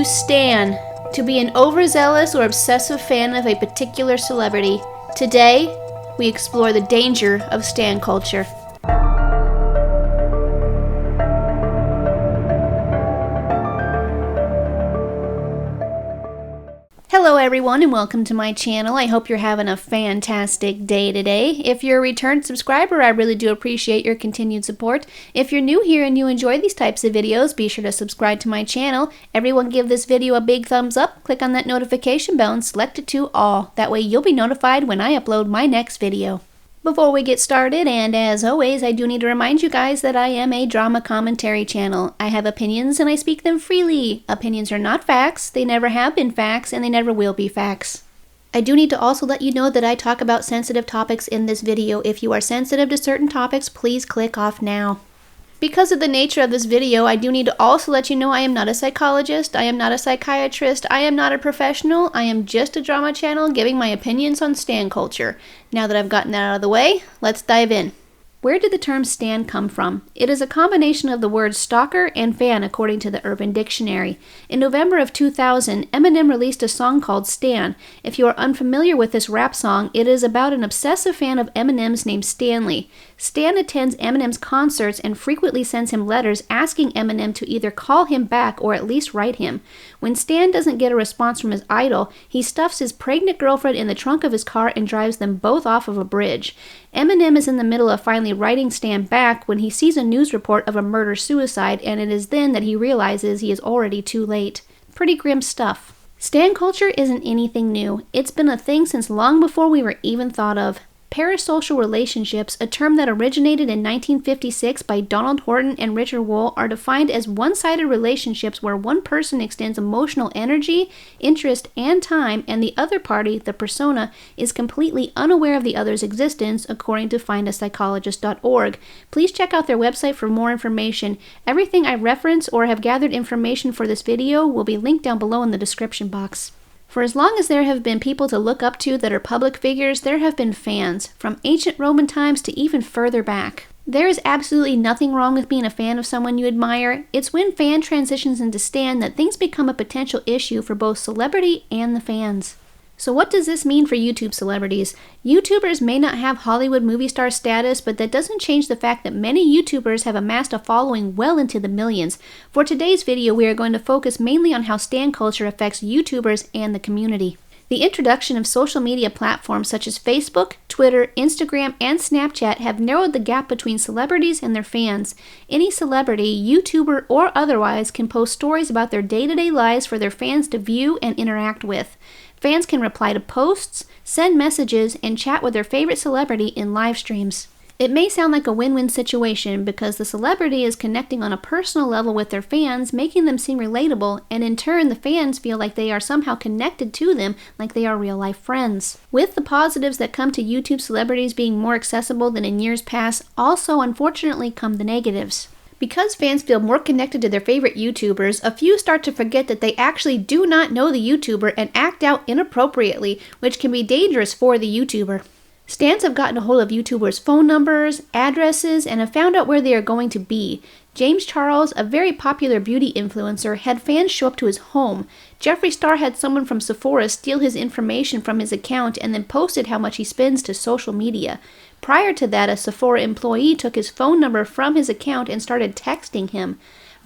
to stan, to be an overzealous or obsessive fan of a particular celebrity. Today, we explore the danger of stan culture. Hello everyone and welcome to my channel. I hope you're having a fantastic day today. If you're a returned subscriber, I really do appreciate your continued support. If you're new here and you enjoy these types of videos, be sure to subscribe to my channel. Everyone give this video a big thumbs up, click on that notification bell and select it to all. That way you'll be notified when I upload my next video. Before we get started, and as always, I do need to remind you guys that I am a drama commentary channel. I have opinions and I speak them freely. Opinions are not facts, they never have been facts, and they never will be facts. I do need to also let you know that I talk about sensitive topics in this video. If you are sensitive to certain topics, please click off now. Because of the nature of this video, I do need to also let you know I am not a psychologist, I am not a psychiatrist, I am not a professional, I am just a drama channel giving my opinions on stan culture. Now that I've gotten that out of the way, let's dive in. Where did the term stan come from? It is a combination of the words stalker and fan according to the Urban Dictionary. In November of 2000, Eminem released a song called Stan. If you are unfamiliar with this rap song, it is about an obsessive fan of Eminem's named Stanley. Stan attends Eminem's concerts and frequently sends him letters asking Eminem to either call him back or at least write him. When Stan doesn't get a response from his idol, he stuffs his pregnant girlfriend in the trunk of his car and drives them both off of a bridge. Eminem is in the middle of finally writing Stan back when he sees a news report of a murder-suicide, and it is then that he realizes he is already too late. Pretty grim stuff. Stan culture isn't anything new. It's been a thing since long before we were even thought of. Parasocial relationships, a term that originated in 1956 by Donald Horton and Richard Wohl, are defined as one-sided relationships where one person extends emotional energy, interest, and time, and the other party, the persona, is completely unaware of the other's existence, according to findapsychologist.org. Please check out their website for more information. Everything I reference or have gathered information for this video will be linked down below in the description box. For as long as there have been people to look up to that are public figures, there have been fans, from ancient Roman times to even further back. There is absolutely nothing wrong with being a fan of someone you admire. It's when fan transitions into stan that things become a potential issue for both celebrity and the fans. So what does this mean for YouTube celebrities? YouTubers may not have Hollywood movie star status, but that doesn't change the fact that many YouTubers have amassed a following well into the millions. For today's video, we are going to focus mainly on how stan culture affects YouTubers and the community. The introduction of social media platforms such as Facebook, Twitter, Instagram, and Snapchat have narrowed the gap between celebrities and their fans. Any celebrity, YouTuber, or otherwise can post stories about their day-to-day lives for their fans to view and interact with. Fans can reply to posts, send messages, and chat with their favorite celebrity in live streams. It may sound like a win-win situation because the celebrity is connecting on a personal level with their fans, making them seem relatable, and in turn the fans feel like they are somehow connected to them like they are real-life friends. With the positives that come to YouTube celebrities being more accessible than in years past, also unfortunately come the negatives. Because fans feel more connected to their favorite YouTubers, a few start to forget that they actually do not know the YouTuber and act out inappropriately, which can be dangerous for the YouTuber. Stans have gotten a hold of YouTubers' phone numbers, addresses, and have found out where they are going to be. James Charles, a very popular beauty influencer, had fans show up to his home. Jeffree Star had someone from Sephora steal his information from his account and then posted how much he spends to social media. Prior to that, a Sephora employee took his phone number from his account and started texting him.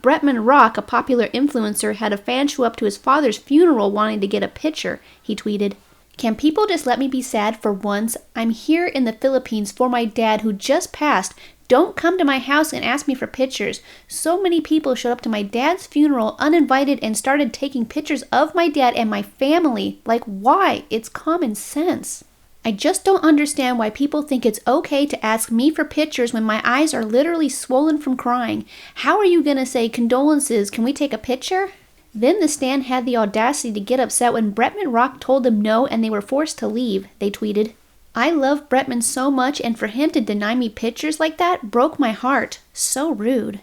Bretman Rock, a popular influencer, had a fan show up to his father's funeral wanting to get a picture. He tweeted, "Can people just let me be sad for once? I'm here in the Philippines for my dad who just passed. Don't come to my house and ask me for pictures. So many people showed up to my dad's funeral uninvited and started taking pictures of my dad and my family. Like, why? It's common sense. I just don't understand why people think it's okay to ask me for pictures when my eyes are literally swollen from crying. How are you gonna say, condolences, can we take a picture?" Then the stan had the audacity to get upset when Bretman Rock told them no and they were forced to leave. They tweeted, "I love Bretman so much and for him to deny me pictures like that broke my heart. So rude."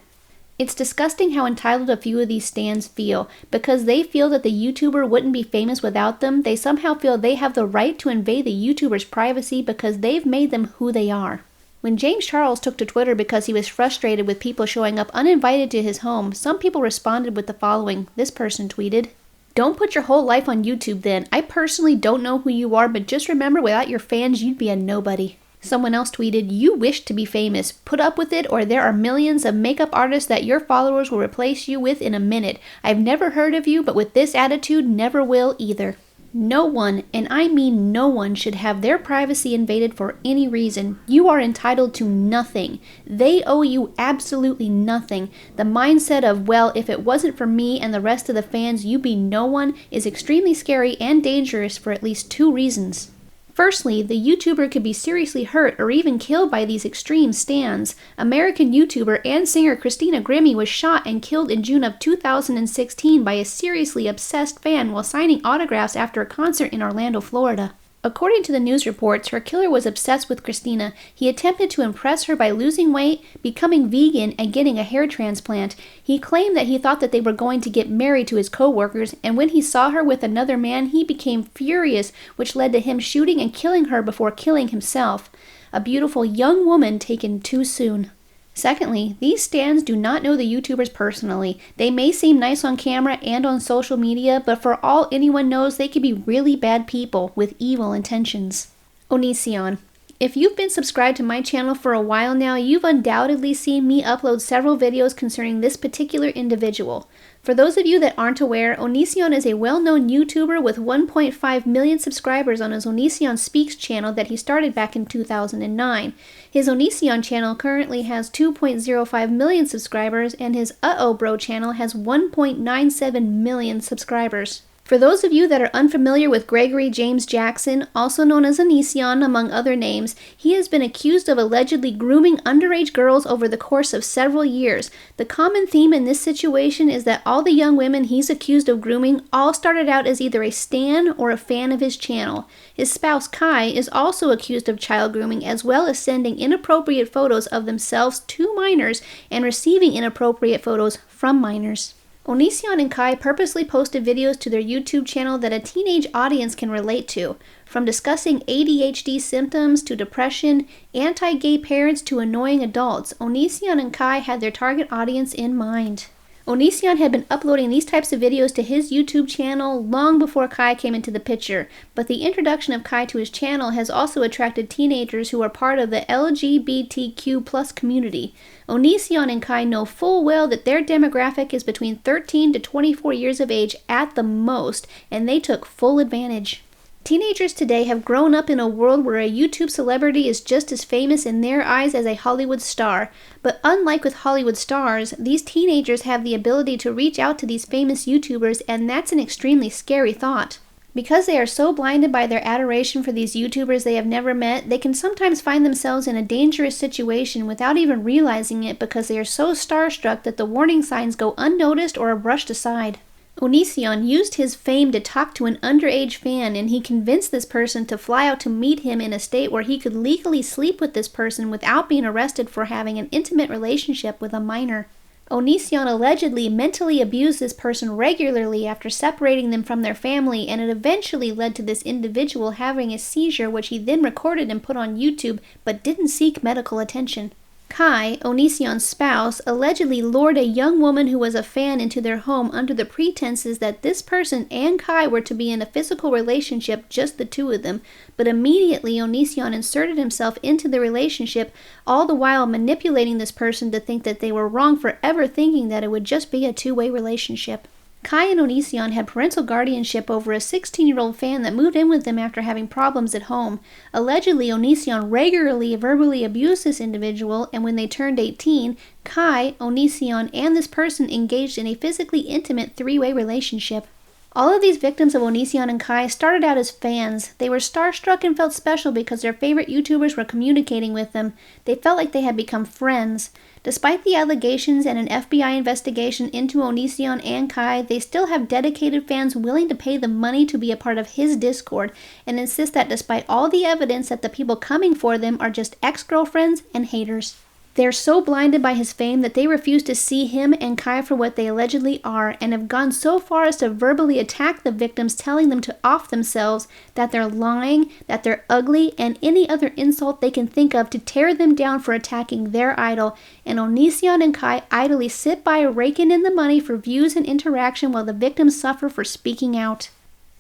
It's disgusting how entitled a few of these stans feel. Because they feel that the YouTuber wouldn't be famous without them, they somehow feel they have the right to invade the YouTuber's privacy because they've made them who they are. When James Charles took to Twitter because he was frustrated with people showing up uninvited to his home, some people responded with the following. This person tweeted, Don't put your whole life on YouTube then. I personally don't know who you are, but just remember, without your fans, you'd be a nobody. Someone else tweeted, "You wish to be famous. Put up with it, or there are millions of makeup artists that your followers will replace you with in a minute. I've never heard of you, but with this attitude, never will either." No one, and I mean no one, should have their privacy invaded for any reason. You are entitled to nothing. They owe you absolutely nothing. The mindset of, well, if it wasn't for me and the rest of the fans, you'd be no one, is extremely scary and dangerous for at least 2 reasons. Firstly, the YouTuber could be seriously hurt or even killed by these extreme stands. American YouTuber and singer Christina Grimmie was shot and killed in June of 2016 by a seriously obsessed fan while signing autographs after a concert in Orlando, Florida. According to the news reports, her killer was obsessed with Christina. He attempted to impress her by losing weight, becoming vegan, and getting a hair transplant. He claimed that he thought that they were going to get married to his co-workers, and when he saw her with another man, he became furious, which led to him shooting and killing her before killing himself. A beautiful young woman taken too soon. Secondly, these stans do not know the YouTubers personally. They may seem nice on camera and on social media, but for all anyone knows, they could be really bad people with evil intentions. Onision. If you've been subscribed to my channel for a while now, you've undoubtedly seen me upload several videos concerning this particular individual. For those of you that aren't aware, Onision is a well-known YouTuber with 1.5 million subscribers on his Onision Speaks channel that he started back in 2009. His Onision channel currently has 2.05 million subscribers, and his Uh-Oh Bro channel has 1.97 million subscribers. For those of you that are unfamiliar with Gregory James Jackson, also known as Onision among other names, he has been accused of allegedly grooming underage girls over the course of several years. The common theme in this situation is that all the young women he's accused of grooming all started out as either a stan or a fan of his channel. His spouse Kai is also accused of child grooming, as well as sending inappropriate photos of themselves to minors and receiving inappropriate photos from minors. Onision and Kai purposely posted videos to their YouTube channel that a teenage audience can relate to, from discussing ADHD symptoms to depression, anti-gay parents to annoying adults. Onision and Kai had their target audience in mind. Onision had been uploading these types of videos to his YouTube channel long before Kai came into the picture, but the introduction of Kai to his channel has also attracted teenagers who are part of the LGBTQ+ community. Onision and Kai know full well that their demographic is between 13 to 24 years of age at the most, and they took full advantage. Teenagers today have grown up in a world where a YouTube celebrity is just as famous in their eyes as a Hollywood star. But unlike with Hollywood stars, these teenagers have the ability to reach out to these famous YouTubers, and that's an extremely scary thought. Because they are so blinded by their adoration for these YouTubers they have never met, they can sometimes find themselves in a dangerous situation without even realizing it because they are so starstruck that the warning signs go unnoticed or are brushed aside. Onision used his fame to talk to an underage fan, and he convinced this person to fly out to meet him in a state where he could legally sleep with this person without being arrested for having an intimate relationship with a minor. Onision allegedly mentally abused this person regularly after separating them from their family, and it eventually led to this individual having a seizure, which he then recorded and put on YouTube but didn't seek medical attention. Kai, Onision's spouse, allegedly lured a young woman who was a fan into their home under the pretenses that this person and Kai were to be in a physical relationship, just the two of them, but immediately Onision inserted himself into the relationship, all the while manipulating this person to think that they were wrong for ever thinking that it would just be a two-way relationship. Kai and Onision had parental guardianship over a 16-year-old fan that moved in with them after having problems at home. Allegedly, Onision regularly verbally abused this individual, and when they turned 18, Kai, Onision, and this person engaged in a physically intimate three-way relationship. All of these victims of Onision and Kai started out as fans. They were starstruck and felt special because their favorite YouTubers were communicating with them. They felt like they had become friends. Despite the allegations and an FBI investigation into Onision and Kai, they still have dedicated fans willing to pay the money to be a part of his Discord, and insist that despite all the evidence that the people coming for them are just ex-girlfriends and haters. They're so blinded by his fame that they refuse to see him and Kai for what they allegedly are, and have gone so far as to verbally attack the victims, telling them to off themselves, that they're lying, that they're ugly, and any other insult they can think of to tear them down for attacking their idol. And Onision and Kai idly sit by raking in the money for views and interaction while the victims suffer for speaking out.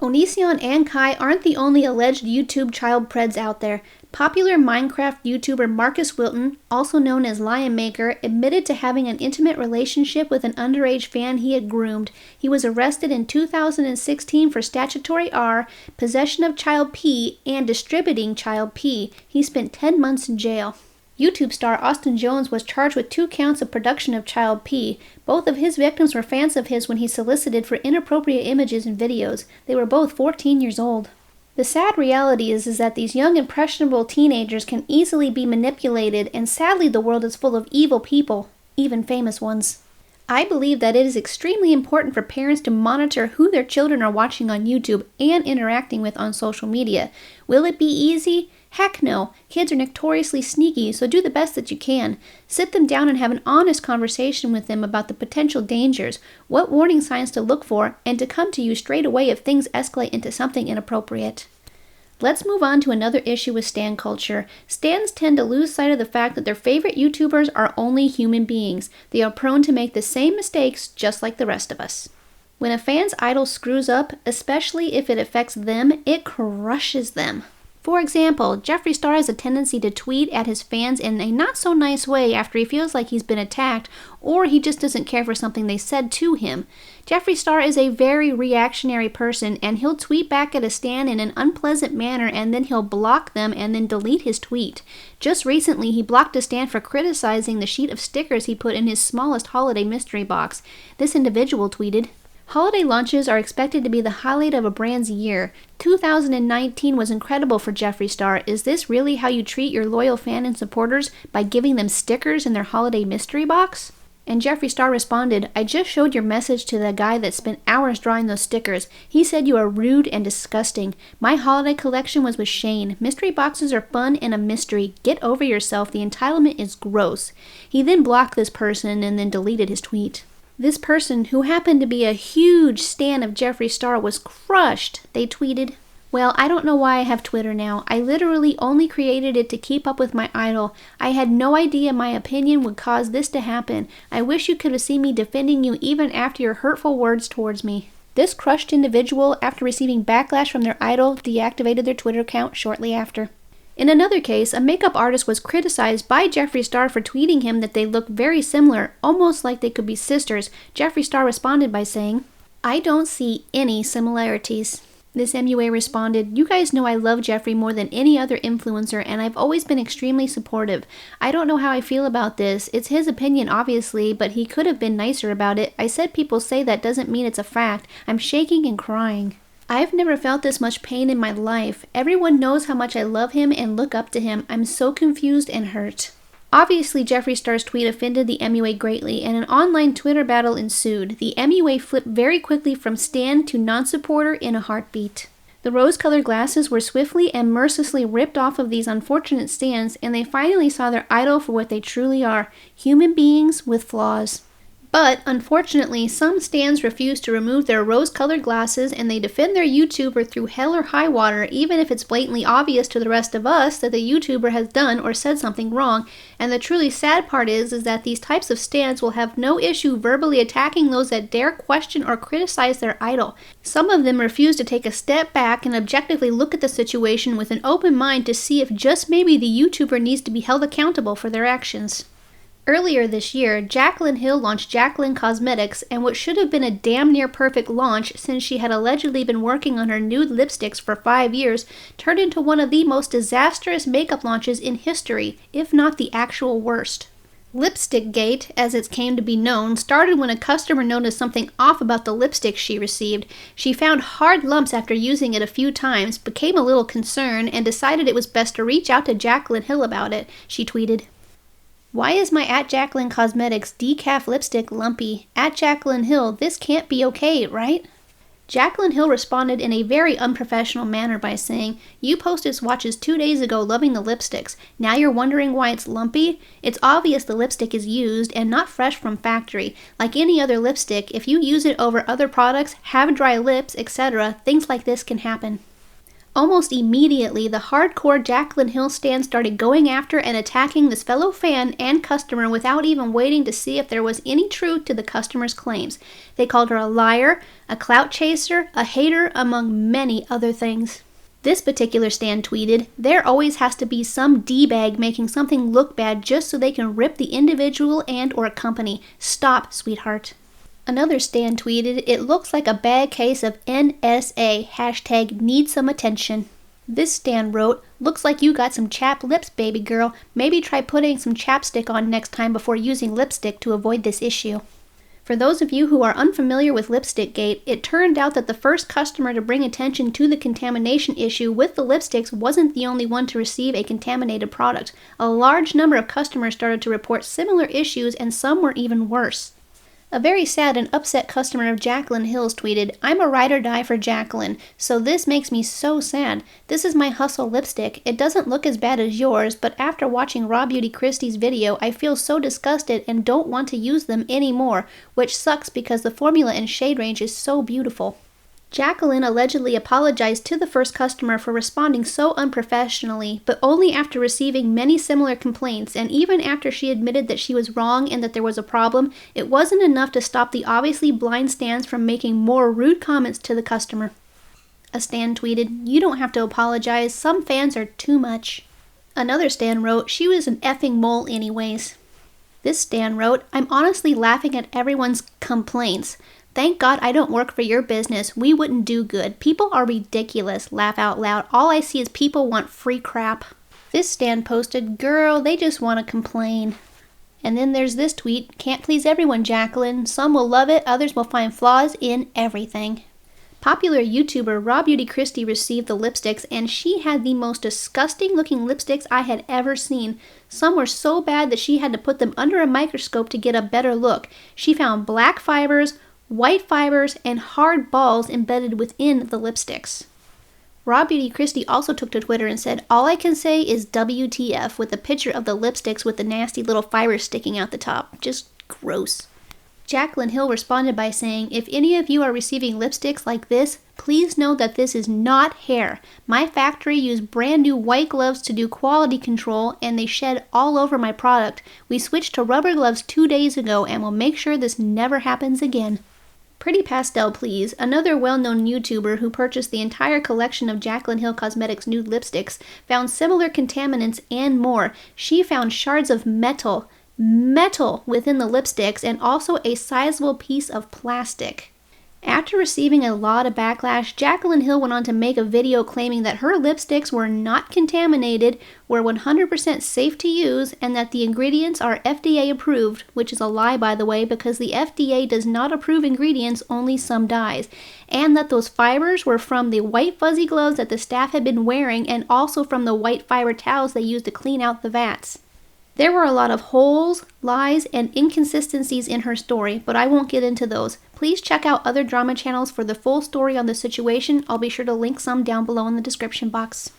Onision and Kai aren't the only alleged YouTube child preds out there. Popular Minecraft YouTuber Marcus Wilton, also known as Lion Maker, admitted to having an intimate relationship with an underage fan he had groomed. He was arrested in 2016 for statutory R, possession of child P, and distributing child P. He spent 10 months in jail. YouTube star Austin Jones was charged with 2 counts of production of child P. Both of his victims were fans of his when he solicited for inappropriate images and videos. They were both 14 years old. The sad reality is that these young, impressionable teenagers can easily be manipulated, and sadly the world is full of evil people, even famous ones. I believe that it is extremely important for parents to monitor who their children are watching on YouTube and interacting with on social media. Will it be easy? Heck no. Kids are notoriously sneaky, so do the best that you can. Sit them down and have an honest conversation with them about the potential dangers, what warning signs to look for, and to come to you straight away if things escalate into something inappropriate. Let's move on to another issue with stan culture. Stans tend to lose sight of the fact that their favorite YouTubers are only human beings. They are prone to make the same mistakes just like the rest of us. When a fan's idol screws up, especially if it affects them, it crushes them. For example, Jeffree Star has a tendency to tweet at his fans in a not-so-nice way after he feels like he's been attacked, or he just doesn't care for something they said to him. Jeffree Star is a very reactionary person, and he'll tweet back at a stan in an unpleasant manner, and then he'll block them and then delete his tweet. Just recently, he blocked a stan for criticizing the sheet of stickers he put in his smallest holiday mystery box. This individual tweeted, "Holiday launches are expected to be the highlight of a brand's year. 2019 was incredible for Jeffree Star. Is this really how you treat your loyal fan and supporters, by giving them stickers in their holiday mystery box?" And Jeffree Star responded, "I just showed your message to the guy that spent hours drawing those stickers. He said you are rude and disgusting. My holiday collection was with Shane. Mystery boxes are fun and a mystery. Get over yourself. The entitlement is gross." He then blocked this person and then deleted his tweet. This person, who happened to be a huge stan of Jeffree Star, was crushed. They tweeted, "Well, I don't know why I have Twitter now. I literally only created it to keep up with my idol. I had no idea my opinion would cause this to happen. I wish you could have seen me defending you even after your hurtful words towards me." This crushed individual, after receiving backlash from their idol, deactivated their Twitter account shortly after. In another case, a makeup artist was criticized by Jeffree Star for tweeting him that they look very similar, almost like they could be sisters. Jeffree Star responded by saying, "I don't see any similarities." This MUA responded, "You guys know I love Jeffree more than any other influencer, and I've always been extremely supportive. I don't know how I feel about this. It's his opinion, obviously, but he could have been nicer about it. I said people say that doesn't mean it's a fact. I'm shaking and crying. I've never felt this much pain in my life. Everyone knows how much I love him and look up to him. I'm so confused and hurt." Obviously, Jeffree Star's tweet offended the MUA greatly, and an online Twitter battle ensued. The MUA flipped very quickly from stan to non-supporter in a heartbeat. The rose-colored glasses were swiftly and mercilessly ripped off of these unfortunate stans, and they finally saw their idol for what they truly are, human beings with flaws. But, unfortunately, some stans refuse to remove their rose-colored glasses, and they defend their YouTuber through hell or high water, even if it's blatantly obvious to the rest of us that the YouTuber has done or said something wrong. And the truly sad part is that these types of stans will have no issue verbally attacking those that dare question or criticize their idol. Some of them refuse to take a step back and objectively look at the situation with an open mind to see if just maybe the YouTuber needs to be held accountable for their actions. Earlier this year, Jaclyn Hill launched Jaclyn Cosmetics, and what should have been a damn near perfect launch since she had allegedly been working on her nude lipsticks for 5 years, turned into one of the most disastrous makeup launches in history, if not the actual worst. Lipstick Gate, as it came to be known, started when a customer noticed something off about the lipstick she received. She found hard lumps after using it a few times, became a little concerned, and decided it was best to reach out to Jaclyn Hill about it. She tweeted, "Why is my @Jaclyn Cosmetics decaf lipstick lumpy? @Jaclyn Hill, this can't be okay, right?" Jaclyn Hill responded in a very unprofessional manner by saying, "You posted swatches 2 days ago loving the lipsticks. Now you're wondering why it's lumpy? It's obvious the lipstick is used and not fresh from factory. Like any other lipstick, if you use it over other products, have dry lips, etc., things like this can happen." Almost immediately, the hardcore Jaclyn Hill stans started going after and attacking this fellow fan and customer without even waiting to see if there was any truth to the customer's claims. They called her a liar, a clout chaser, a hater, among many other things. This particular stan tweeted, "There always has to be some D-bag making something look bad just so they can rip the individual and or company. Stop, sweetheart." Another stan tweeted, "It looks like a bad case of NSA, hashtag need some attention." This stan wrote, "Looks like you got some chapped lips, baby girl. Maybe try putting some chapstick on next time before using lipstick to avoid this issue." For those of you who are unfamiliar with Lipstick Gate, it turned out that the first customer to bring attention to the contamination issue with the lipsticks wasn't the only one to receive a contaminated product. A large number of customers started to report similar issues, and some were even worse. A very sad and upset customer of Jaclyn Hill's tweeted, "I'm a ride or die for Jaclyn, so this makes me so sad. This is my Hustle lipstick. It doesn't look as bad as yours, but after watching Raw Beauty Christie's video, I feel so disgusted and don't want to use them anymore, which sucks because the formula and shade range is so beautiful." Jaclyn allegedly apologized to the first customer for responding so unprofessionally, but only after receiving many similar complaints, and even after she admitted that she was wrong and that there was a problem, it wasn't enough to stop the obviously blind stans from making more rude comments to the customer. A stan tweeted, "You don't have to apologize, some fans are too much." Another stan wrote, "She was an effing mole anyways." This stan wrote, "I'm honestly laughing at everyone's complaints. Thank God I don't work for your business. We wouldn't do good. People are ridiculous. Laugh out loud. All I see is people want free crap." This stan posted, "Girl, they just want to complain." And then there's this tweet, "Can't please everyone, Jaclyn. Some will love it, others will find flaws in everything." Popular YouTuber Raw Beauty Christie received the lipsticks, and she had the most disgusting looking lipsticks I had ever seen. Some were so bad that she had to put them under a microscope to get a better look. She found black fibers, white fibers, and hard balls embedded within the lipsticks. Raw Beauty Christie also took to Twitter and said, "All I can say is WTF," with a picture of the lipsticks with the nasty little fibers sticking out the top. Just gross. Jaclyn Hill responded by saying, "If any of you are receiving lipsticks like this, please know that this is not hair. My factory used brand new white gloves to do quality control, and they shed all over my product. We switched to rubber gloves 2 days ago and will make sure this never happens again." Pretty Pastel Please, another well-known YouTuber who purchased the entire collection of Jaclyn Hill Cosmetics nude lipsticks, found similar contaminants and more. She found shards of metal within the lipsticks, and also a sizable piece of plastic. After receiving a lot of backlash, Jaclyn Hill went on to make a video claiming that her lipsticks were not contaminated, were 100% safe to use, and that the ingredients are FDA approved, which is a lie by the way, because the FDA does not approve ingredients, only some dyes, and that those fibers were from the white fuzzy gloves that the staff had been wearing, and also from the white fiber towels they used to clean out the vats. There were a lot of holes, lies, and inconsistencies in her story, but I won't get into those. Please check out other drama channels for the full story on the situation. I'll be sure to link some down below in the description box.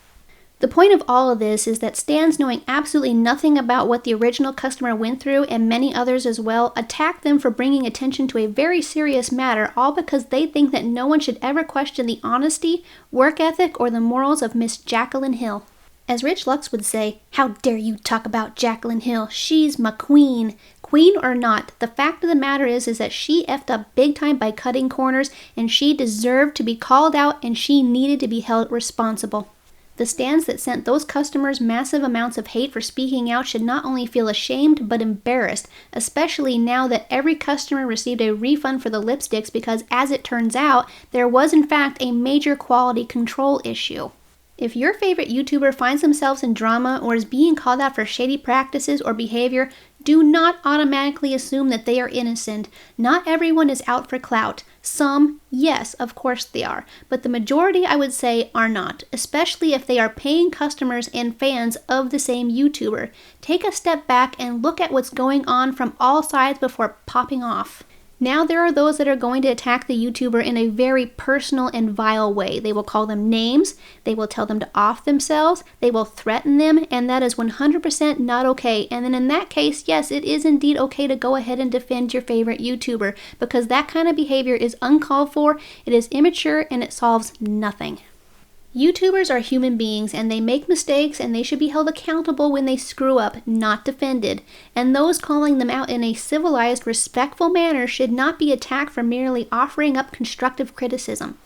The point of all of this is that stans knowing absolutely nothing about what the original customer went through, and many others as well, attack them for bringing attention to a very serious matter, all because they think that no one should ever question the honesty, work ethic, or the morals of Miss Jaclyn Hill. As Rich Lux would say, "How dare you talk about Jaclyn Hill? She's my queen." Queen or not, the fact of the matter is that she effed up big time by cutting corners, and she deserved to be called out, and she needed to be held responsible. The stans that sent those customers massive amounts of hate for speaking out should not only feel ashamed but embarrassed, especially now that every customer received a refund for the lipsticks because, as it turns out, there was in fact a major quality control issue. If your favorite YouTuber finds themselves in drama or is being called out for shady practices or behavior, do not automatically assume that they are innocent. Not everyone is out for clout. Some, yes, of course they are, but the majority, I would say, are not, especially if they are paying customers and fans of the same YouTuber. Take a step back and look at what's going on from all sides before popping off. Now there are those that are going to attack the YouTuber in a very personal and vile way. They will call them names, they will tell them to off themselves, they will threaten them, and that is 100% not okay. And then in that case, yes, it is indeed okay to go ahead and defend your favorite YouTuber, because that kind of behavior is uncalled for, it is immature, and it solves nothing. YouTubers are human beings and they make mistakes and they should be held accountable when they screw up, not defended. And those calling them out in a civilized, respectful manner should not be attacked for merely offering up constructive criticism.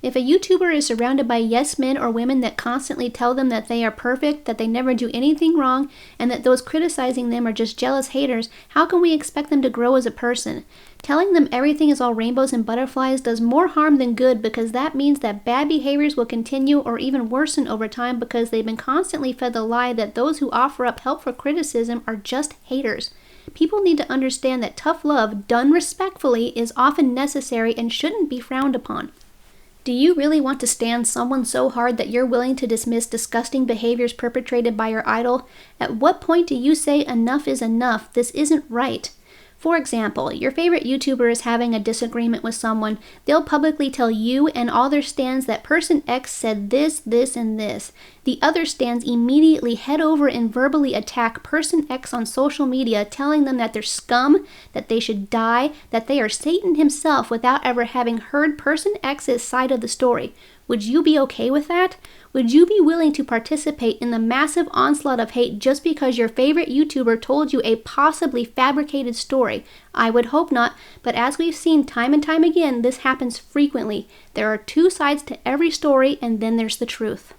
If a YouTuber is surrounded by yes men or women that constantly tell them that they are perfect, that they never do anything wrong, and that those criticizing them are just jealous haters, how can we expect them to grow as a person? Telling them everything is all rainbows and butterflies does more harm than good, because that means that bad behaviors will continue or even worsen over time because they've been constantly fed the lie that those who offer up helpful criticism are just haters. People need to understand that tough love, done respectfully, is often necessary and shouldn't be frowned upon. Do you really want to stand someone so hard that you're willing to dismiss disgusting behaviors perpetrated by your idol? At what point do you say enough is enough? This isn't right. For example, your favorite YouTuber is having a disagreement with someone. They'll publicly tell you and all their stans that person X said this, this, and this. The other stans immediately head over and verbally attack person X on social media, telling them that they're scum, that they should die, that they are Satan himself without ever having heard person X's side of the story. Would you be okay with that? Would you be willing to participate in the massive onslaught of hate just because your favorite YouTuber told you a possibly fabricated story? I would hope not, but as we've seen time and time again, this happens frequently. There are two sides to every story, and then there's the truth.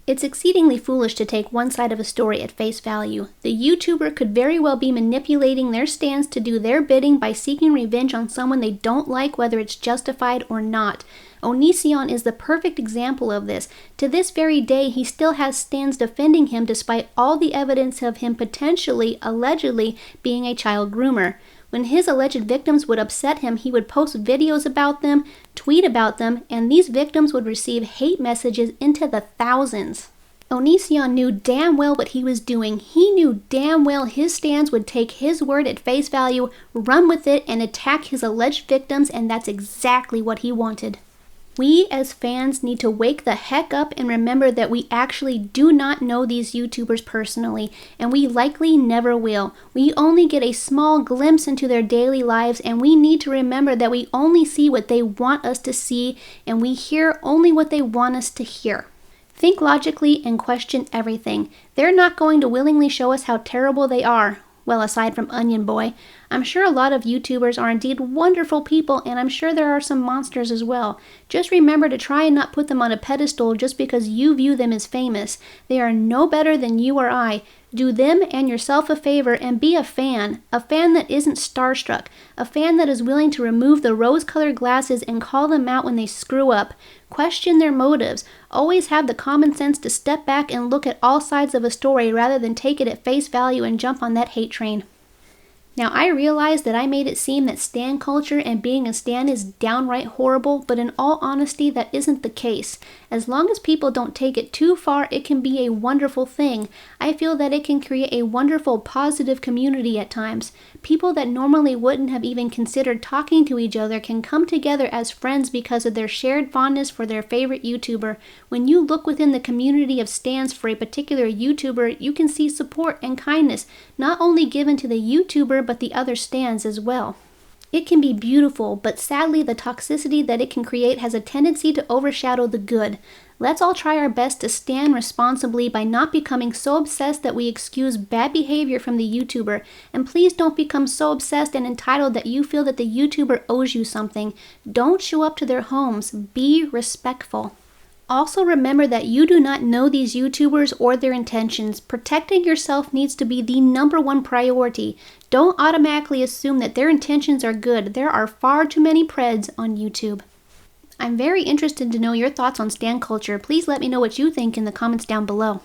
It's exceedingly foolish to take one side of a story at face value. The YouTuber could very well be manipulating their stans to do their bidding by seeking revenge on someone they don't like, whether it's justified or not. Onision is the perfect example of this. To this very day, he still has stans defending him despite all the evidence of him potentially, allegedly, being a child groomer. When his alleged victims would upset him, he would post videos about them, tweet about them, and these victims would receive hate messages into the thousands. Onision knew damn well what he was doing. He knew damn well his stans would take his word at face value, run with it, and attack his alleged victims, and that's exactly what he wanted. We as fans need to wake the heck up and remember that we actually do not know these YouTubers personally, and we likely never will. We only get a small glimpse into their daily lives, and we need to remember that we only see what they want us to see, and we hear only what they want us to hear. Think logically and question everything. They're not going to willingly show us how terrible they are. Well, aside from Onion Boy. I'm sure a lot of YouTubers are indeed wonderful people, and I'm sure there are some monsters as well. Just remember to try and not put them on a pedestal just because you view them as famous. They are no better than you or I. Do them and yourself a favor and be a fan that isn't starstruck, a fan that is willing to remove the rose-colored glasses and call them out when they screw up. Question their motives. Always have the common sense to step back and look at all sides of a story rather than take it at face value and jump on that hate train. Now, I realize that I made it seem that stan culture and being a stan is downright horrible, but in all honesty, that isn't the case. As long as people don't take it too far, it can be a wonderful thing. I feel that it can create a wonderful, positive community at times. People that normally wouldn't have even considered talking to each other can come together as friends because of their shared fondness for their favorite YouTuber. When you look within the community of stans for a particular YouTuber, you can see support and kindness, not only given to the YouTuber, but the other stans as well. It can be beautiful, but sadly the toxicity that it can create has a tendency to overshadow the good. Let's all try our best to stan responsibly by not becoming so obsessed that we excuse bad behavior from the YouTuber, and please don't become so obsessed and entitled that you feel that the YouTuber owes you something. Don't show up to their homes. Be respectful. Also remember that you do not know these YouTubers or their intentions. Protecting yourself needs to be the #1 priority. Don't automatically assume that their intentions are good. There are far too many preds on YouTube. I'm very interested to know your thoughts on stan culture. Please let me know what you think in the comments down below.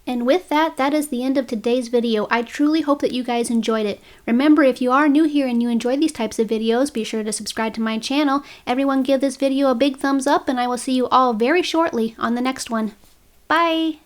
And with that, that is the end of today's video. I truly hope that you guys enjoyed it. Remember, if you are new here and you enjoy these types of videos, be sure to subscribe to my channel. Everyone give this video a big thumbs up, and I will see you all very shortly on the next one. Bye!